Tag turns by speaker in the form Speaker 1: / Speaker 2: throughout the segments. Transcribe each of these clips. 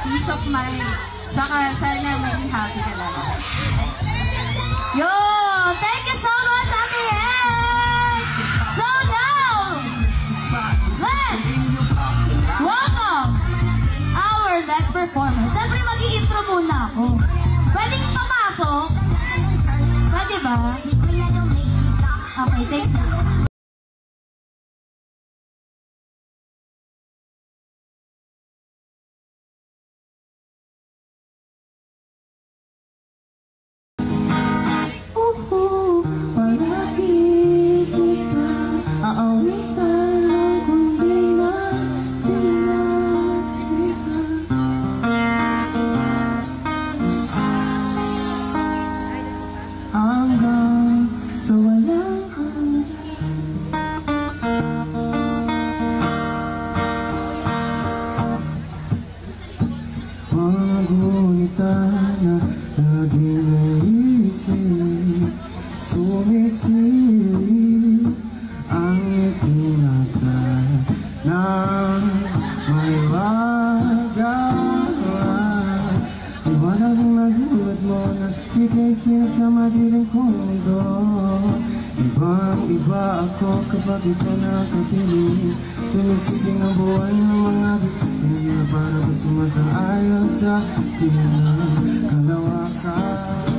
Speaker 1: peace of mind. Tsaka sana maging happy ka lang. Yo! Thank you so much, Ate X! So now, let's welcome our next performer. Siyempre, mag-i-intro muna ako. Pwedeng papasok? Pwede ba? Okay, thank you.
Speaker 2: Ibang-iba ako kapag ito nakapiling. Sumisiging ang buwan ng mga bitin na para ba sumasang-ayon sa aking kalawakan.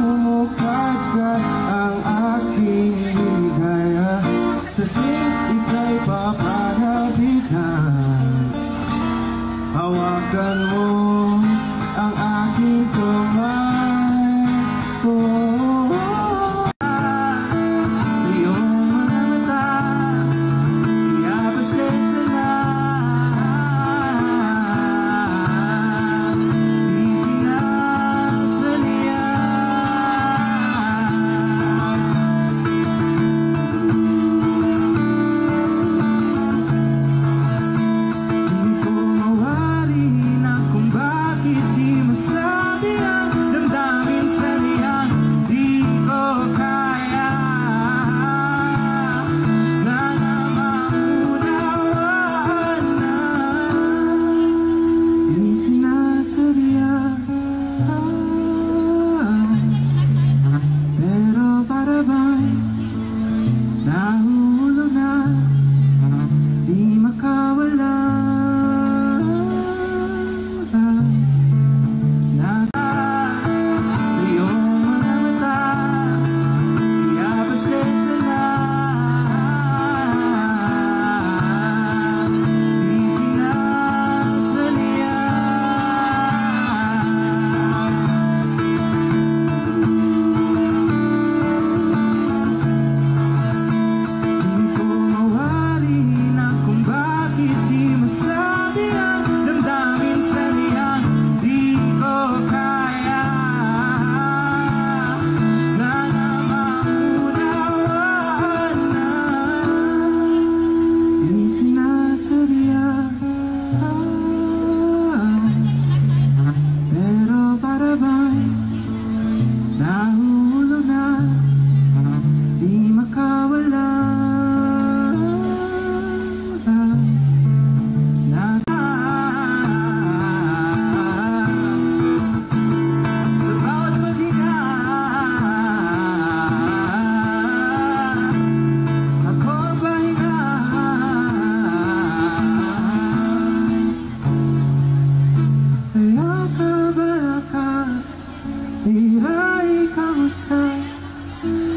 Speaker 2: Umukagkat ang aking ligaya sa tuwing ika'y papanabitan. Hawakan mo ang aking kamay, sa iyong mga mata, iabasensya na. Di sinasaliyan. Di ko mawari na kung bakit di masabi ang damdamin sa liyan. Di ko kaya. Sana maunawaan na di sinasadya. Pero para bang nahulog na, di makawala.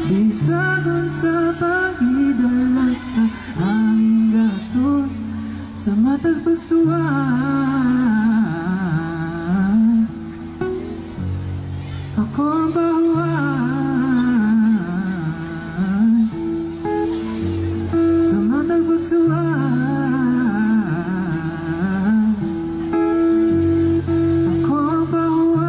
Speaker 2: Bisagon sa pag-idala sa aming gatot sa matang pagsuwan. Ako ang bahuan sa matang pagsuwan. Ako ang bahuan.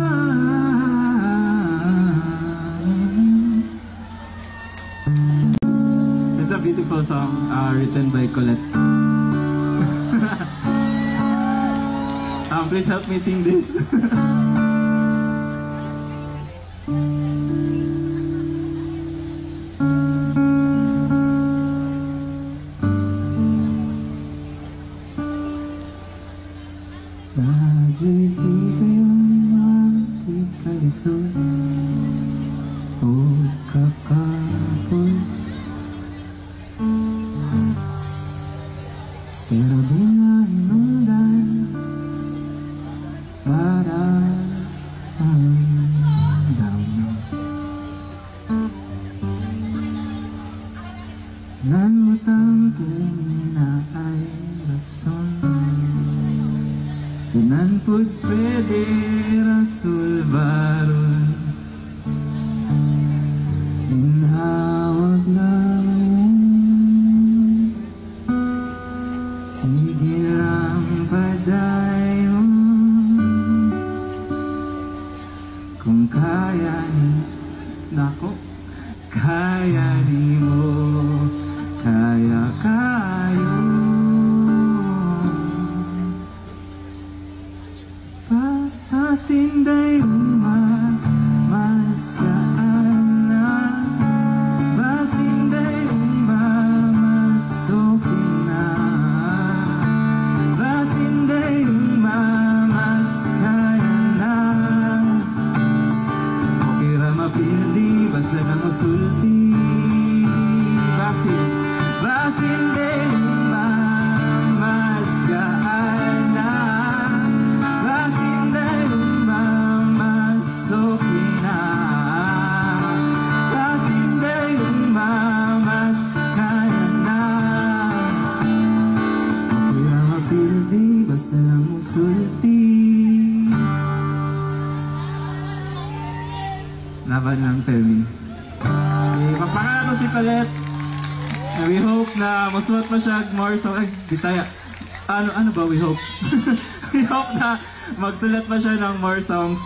Speaker 2: It's a beautiful song written by Colette. Please help me sing this. Sulit di kayong makikalisod o kakapon. Pero di na hinundan para ang damdamin. Nanmutang na ay rason. Tanan po'y pwede rasulbaron. Inhawag namin. Sige lang padayon. Kung kaya ni, nako, kaya ni mo, kaya kayo. Papasinday umamasaan na, pasinday umamasokin na, pasinday umamaskaya na. Okay ra mapildi, basta kang usulti. Basinday umamaskaya na, basinday umamasokin na, basinday umamaskaya na. Okay ra mapildi, basta lang usulti. Laban lang, Temi. Okay, magpakala to si Palet. We hope na masuot pa siya more songs. Ay, bitaya. Ano ba we hope? We hope na magsulat pa siya ng more songs